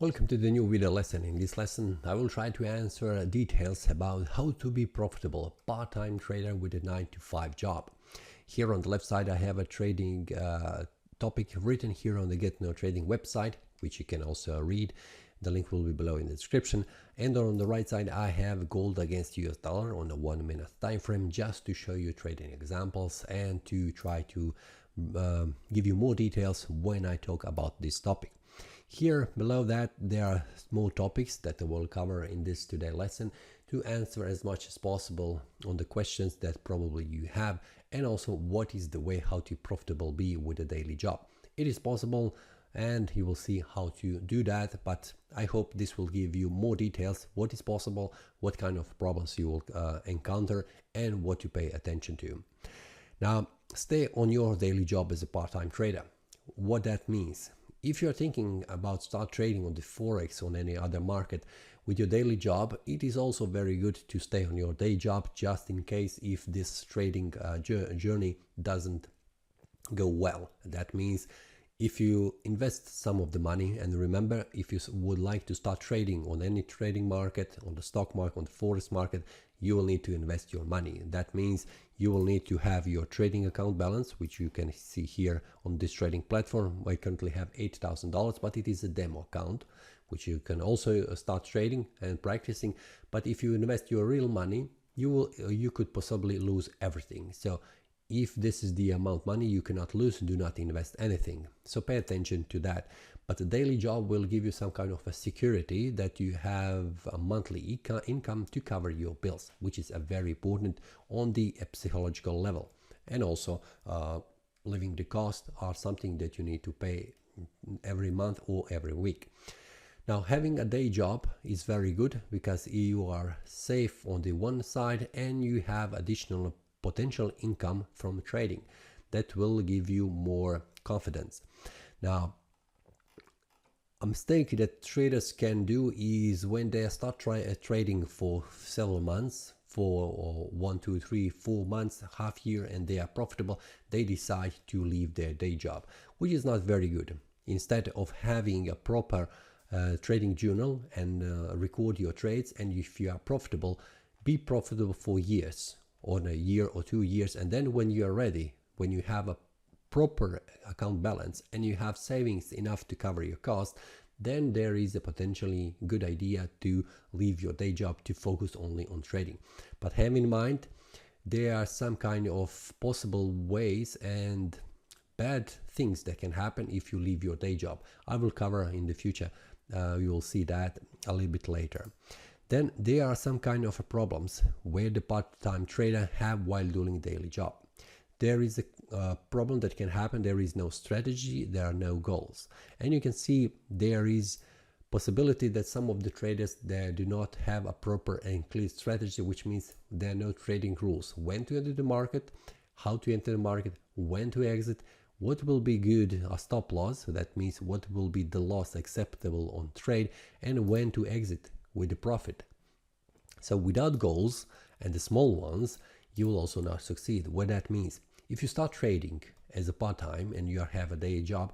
Welcome to the new video lesson. In this lesson, I will try to answer details about how to be profitable part-time trader with a 9-to-5 job. Here on the left side, I have a trading topic written here on the Get No Trading website, which you can also read. The link will be below in the description. And on the right side, I have gold against US dollar on a 1-minute time frame, just to show you trading examples and to try to give you more details when I talk about this topic. Here below that, there are more topics that I will cover in this today lesson to answer as much as possible on the questions that probably you have, and also what is the way how to profitable be with a daily job. It is possible, and you will see how to do that, but I hope this will give you more details, what is possible, what kind of problems you will encounter, and what to pay attention to. Now, stay on your daily job as a part-time trader. What that means: if you're thinking about start trading on the Forex or any other market with your daily job, it is also very good to stay on your day job, just in case if this trading journey doesn't go well. That means if you invest some of the money, and remember, if you would like to start trading on any trading market, on the stock market, on the Forex market, you will need to invest your money. That means you will need to have your trading account balance, which you can see here on this trading platform. I currently have $8,000, but it is a demo account, which you can also start trading and practicing. But if you invest your real money, you could possibly lose everything. So if this is the amount of money you cannot lose, do not invest anything. So pay attention to that. But the daily job will give you some kind of a security that you have a monthly income to cover your bills, which is a very important on the psychological level. And also living the cost are something that you need to pay every month or every week. Now, having a day job is very good because you are safe on the one side and you have additional potential income from trading that will give you more confidence. Now, a mistake that traders can do is when they start trading for several months, for 1, 2, 3, 4 months, half year, and they are profitable, they decide to leave their day job, which is not very good. Instead of having a proper trading journal and record your trades, and if you are profitable, be profitable for years, or a year or 2 years, and then when you are ready, when you have a proper account balance and you have savings enough to cover your cost, then there is a potentially good idea to leave your day job to focus only on trading. But have in mind, there are some kind of possible ways and bad things that can happen if you leave your day job. I will cover in the future. You will see that a little bit later. Then there are some kind of problems where the part-time trader have while doing daily job. There is a problem that can happen. There is no strategy, there are no goals. And you can see there is possibility that some of the traders, they do not have a proper and clear strategy, which means there are no trading rules. When to enter the market, how to enter the market, when to exit, what will be good a stop loss, so that means what will be the loss acceptable on trade, and when to exit with the profit. So without goals, and the small ones, you will also not succeed. What that means: if you start trading as a part-time and you have a day job,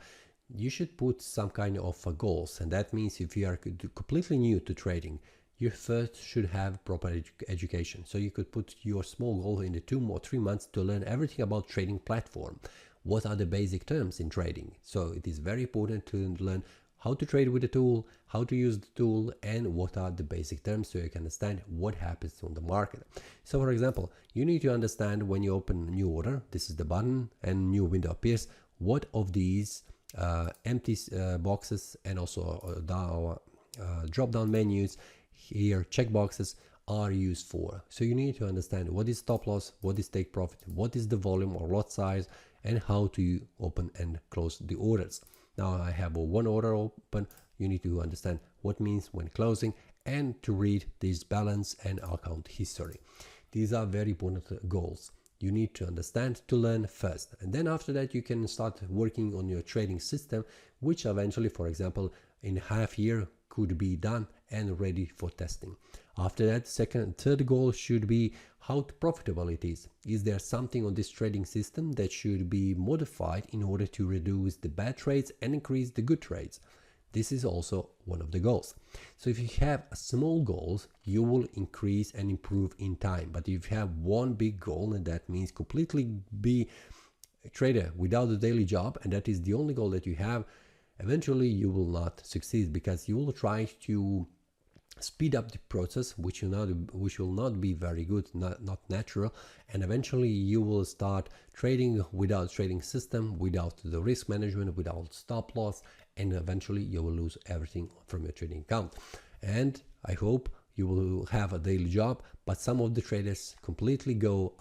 you should put some kind of goals. And that means if you are completely new to trading, you first should have proper education. So you could put your small goal in the 2 or 3 months to learn everything about trading platform. What are the basic terms in trading? So it is very important to learn how to trade with the tool, how to use the tool, and what are the basic terms so you can understand what happens on the market. So for example, you need to understand when you open a new order, this is the button and new window appears, what of these empty boxes and also drop down menus here, check boxes, are used for. So you need to understand what is stop loss, what is take profit, what is the volume or lot size, and how to open and close the orders. Now I have one order open. You need to understand what means when closing and to read this balance and account history. These are very important goals. You need to understand to learn first, and then after that you can start working on your trading system, which eventually, for example, in half year could be done and ready for testing. After that, second and third goal should be how profitable it is. Is there something on this trading system that should be modified in order to reduce the bad trades and increase the good trades? This is also one of the goals. So if you have small goals, you will increase and improve in time. But if you have one big goal, and that means completely be a trader without a daily job, and that is the only goal that you have, eventually you will not succeed, because you will try to speed up the process, which will not be very good, not natural, and eventually you will start trading without trading system, without the risk management, without stop loss, and eventually you will lose everything from your trading account. And I hope you will have a daily job, but some of the traders completely go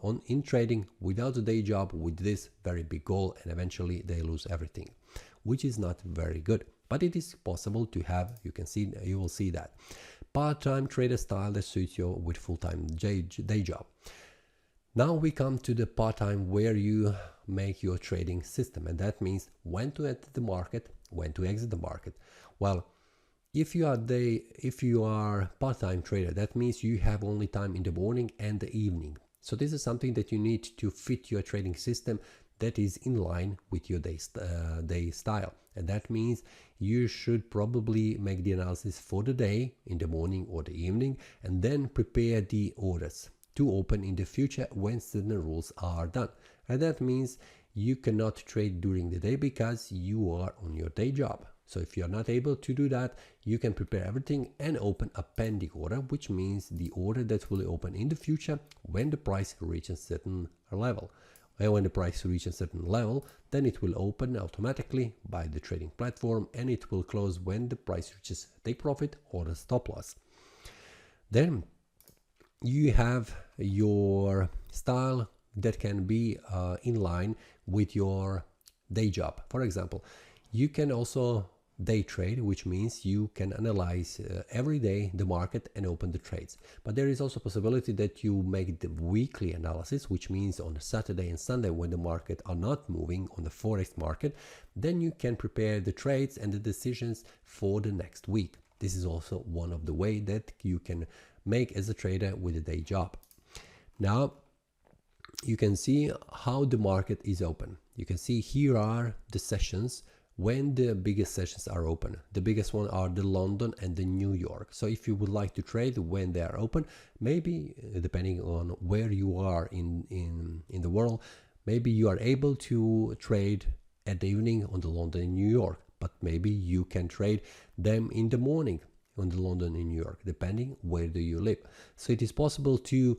on in trading without a day job with this very big goal, and eventually they lose everything, which is not very good. But it is possible to have, you will see that part-time trader style that suits you with full-time day job. Now we come to the part-time, where you make your trading system, and that means when to enter the market, when to exit the market. Well, if you are part-time trader, that means you have only time in the morning and the evening. So this is something that you need to fit your trading system that is in line with your day style, and that means you should probably make the analysis for the day in the morning or the evening, and then prepare the orders to open in the future when certain rules are done. And that means you cannot trade during the day because you are on your day job. So if you are not able to do that, you can prepare everything and open a pending order, which means the order that will open in the future when the price reaches a certain level. And when the price reaches a certain level, then it will open automatically by the trading platform, and it will close when the price reaches take profit or the stop loss. Then you have your style that can be in line with your day job. For example, you can also day trade, which means you can analyze every day the market and open the trades. But there is also a possibility that you make the weekly analysis, which means on Saturday and Sunday, when the market are not moving on the forex market, then you can prepare the trades and the decisions for the next week. This is also one of the way that you can make as a trader with a day job. Now you can see how the market is open. You can see here are the sessions when the biggest sessions are open. The biggest one are the London and the New York. So if you would like to trade when they are open, maybe depending on where you are in the world, maybe you are able to trade at the evening on the London and New York, but maybe you can trade them in the morning on the London and New York, depending where do you live. So it is possible to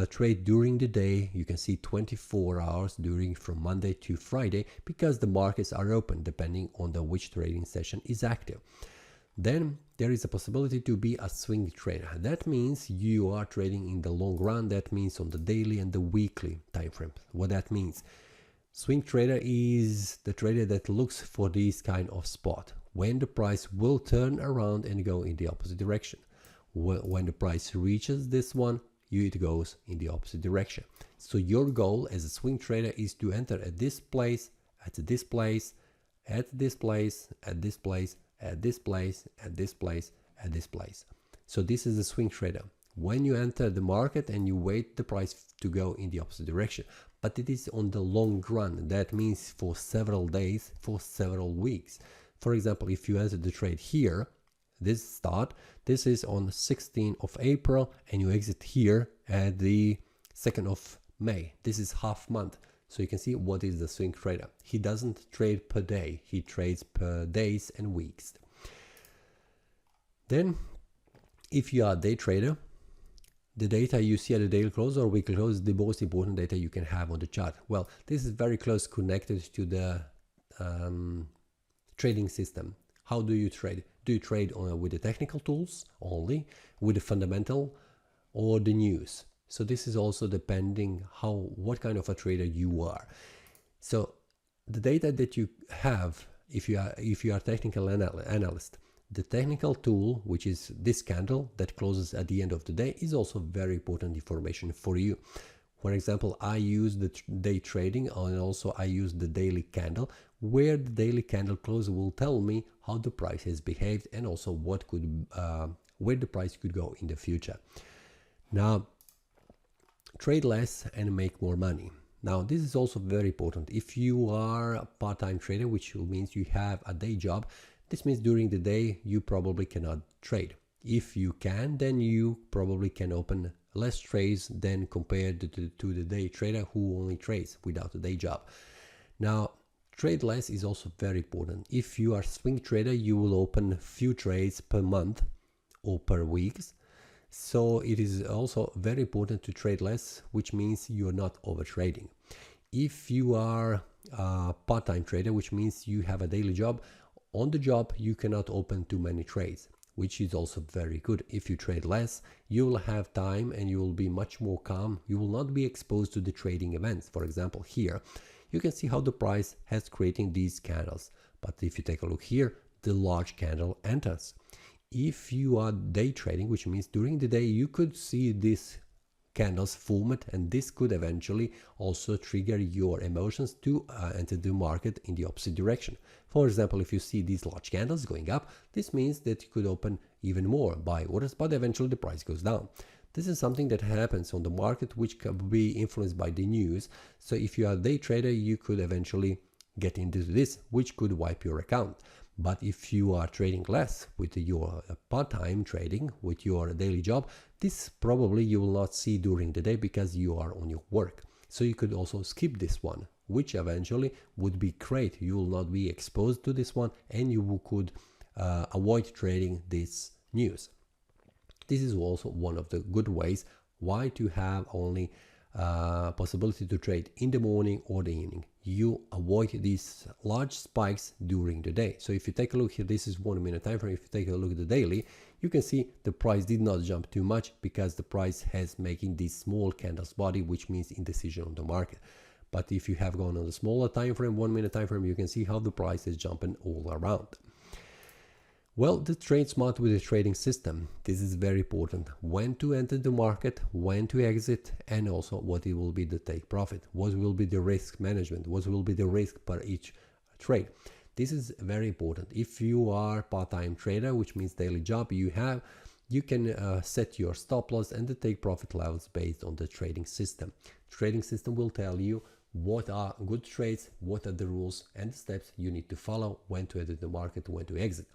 trade during the day. You can see 24 hours from Monday to Friday, because the markets are open depending on which trading session is active. Then there is a possibility to be a swing trader. That means you are trading in the long run. That means on the daily and the weekly time frame. What that means: swing trader is the trader that looks for this kind of spot when the price will turn around and go in the opposite direction. When the price reaches this one, it goes in the opposite direction. So your goal as a swing trader is to enter at this place, at this place, at this place, at this place, at this place, at this place, at this place. So this is a swing trader. When you enter the market and you wait the price to go in the opposite direction, but it is on the long run. That means for several days, for several weeks. For example, if you enter the trade here, this is on the 16th of April, and you exit here at the 2nd of May. This is half month. So you can see what is the swing trader. He doesn't trade per day, he trades per days and weeks. Then if you are a day trader, the data you see at the daily close or weekly close is the most important data you can have on the chart. Well, this is very close connected to the trading system. How do you trade? Do you trade with the technical tools only, with the fundamental, or the news? So this is also depending what kind of a trader you are. So the data that you have, if you are technical analyst, the technical tool, which is this candle that closes at the end of the day, is also very important information for you. For example, I use the day trading, and also I use the daily candle, where the daily candle close will tell me how the price has behaved, and also what where the price could go in the future. Now, trade less and make more money. Now, this is also very important. If you are a part-time trader, which means you have a day job, This means during the day you probably cannot trade. If you can, then you probably can open less trades than compared to the day trader who only trades without a day job. Now, trade less is also very important. If you are a swing trader, you will open few trades per month or per weeks. So it is also very important to trade less, which means you're not over trading. If you are a part-time trader, which means you have a daily job, on the job you cannot open too many trades, which is also very good. If you trade less, you will have time and you will be much more calm. You will not be exposed to the trading events. For example, here you can see how the price has creating these candles. But if you take a look here, the large candle enters. If you are day trading, which means during the day you could see these candles formed, and this could eventually also trigger your emotions to enter the market in the opposite direction. For example, if you see these large candles going up, this means that you could open even more buy orders, but eventually the price goes down. This is something that happens on the market, which can be influenced by the news. So if you are a day trader, you could eventually get into this, which could wipe your account. But if you are trading less with your part-time trading, with your daily job, this probably you will not see during the day because you are on your work. So you could also skip this one, which eventually would be great. You will not be exposed to this one and you could avoid trading this news. This is also one of the good ways why to have only possibility to trade in the morning or the evening. You avoid these large spikes during the day. So if you take a look here, this is 1 minute time frame. If you take a look at the daily, you can see the price did not jump too much because the price has making this small candles body, which means indecision on the market. But if you have gone on the smaller time frame, 1 minute time frame, you can see how the price is jumping all around. Well, the trade smart with the trading system. This is very important. When to enter the market, when to exit, and also what it will be the take profit. What will be the risk management? What will be the risk per each trade? This is very important. If you are part-time trader, which means daily job, you can set your stop loss and the take profit levels based on the trading system. Trading system will tell you what are good trades, what are the rules and the steps you need to follow, when to enter the market, when to exit.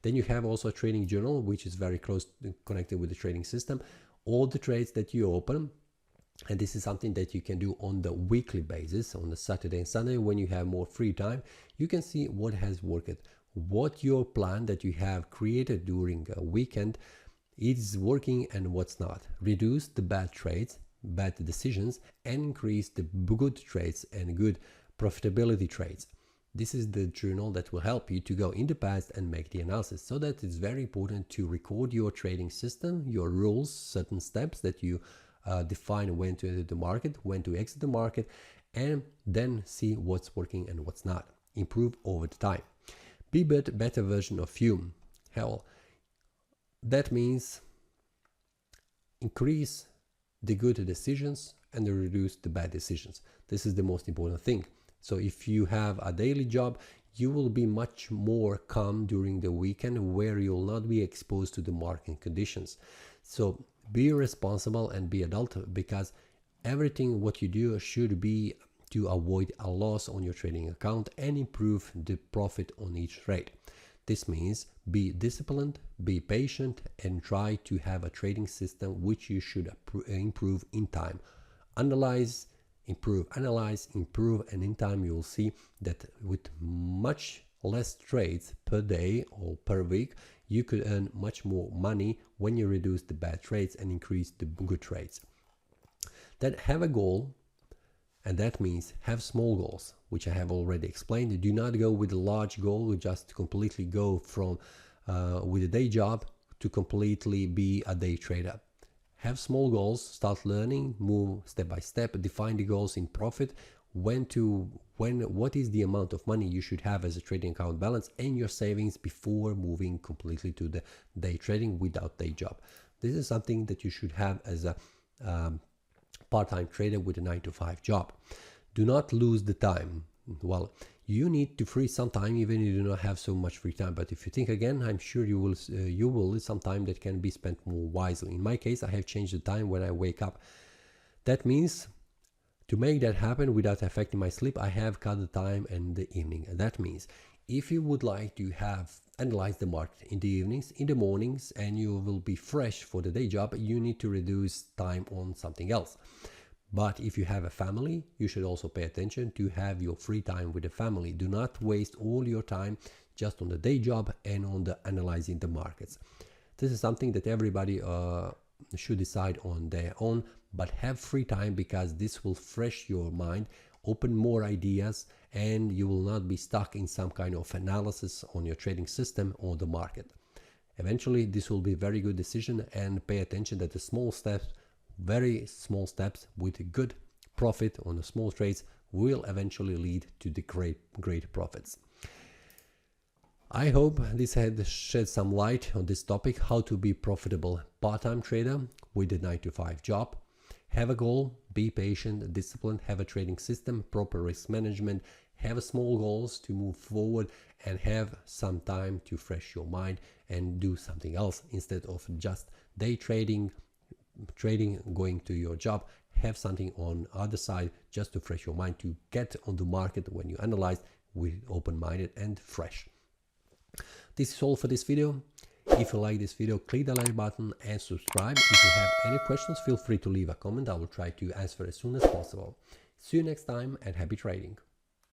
Then you have also a trading journal, which is very close connected with the trading system. All the trades that you open, and this is something that you can do on the weekly basis, on the Saturday and Sunday when you have more free time, you can see what has worked, what your plan that you have created during a weekend is working and what's not. Reduce the bad trades, bad decisions, and increase the good trades and good profitability trades. This is the journal that will help you to go in the past and make the analysis. So that it's very important to record your trading system, your rules, certain steps that you define when to enter the market, when to exit the market, and then see what's working and what's not. Improve over the time. Be better version of you. Hell, that means increase the good decisions and reduce the bad decisions. This is the most important thing. So if you have a daily job, you will be much more calm during the weekend where you will not be exposed to the market conditions. So be responsible and be adult, because everything what you do should be to avoid a loss on your trading account and improve the profit on each trade. This means be disciplined, be patient, and try to have a trading system which you should improve in time. Analyze, improve, analyze, improve, and in time you will see that with much less trades per day or per week, you could earn much more money when you reduce the bad trades and increase the good trades. Then have a goal, and that means have small goals, which I have already explained. Do not go with a large goal, just completely go from with a day job to completely be a day trader. Have small goals, start learning, move step by step, define the goals in profit, what is the amount of money you should have as a trading account balance and your savings before moving completely to the day trading without day job. This is something that you should have as a part-time trader with a 9-to-5 job. Do not lose the time. Well, you need to free some time even if you do not have so much free time. But if you think again, I'm sure you will some time that can be spent more wisely. In my case, I have changed the time when I wake up. That means to make that happen without affecting my sleep, I have cut the time in the evening. And that means if you would like to have analyze the market in the evenings, in the mornings, and you will be fresh for the day job. You need to reduce time on something else. But if you have a family, you should also pay attention to have your free time with the family. Do not waste all your time just on the day job and on the analyzing the markets. This is something that everybody should decide on their own, but have free time, because this will fresh your mind, open more ideas, and you will not be stuck in some kind of analysis on your trading system or the market. Eventually, this will be a very good decision, and pay attention that the small steps, very small steps with good profit on the small trades, will eventually lead to the great profits. I hope this had shed some light on this topic, how to be profitable part-time trader with a 9-to-5 job. Have a goal, be patient, disciplined, have a trading system, proper risk management, have small goals to move forward, and have some time to fresh your mind and do something else instead of just day trading, going to your job. Have something on other side just to fresh your mind, to get on the market when you analyze with open-minded and fresh. This is all for this video. If you like this video, click the like button and subscribe. If you have any questions, feel free to leave a comment. I will try to answer as soon as possible. See you next time, and happy trading.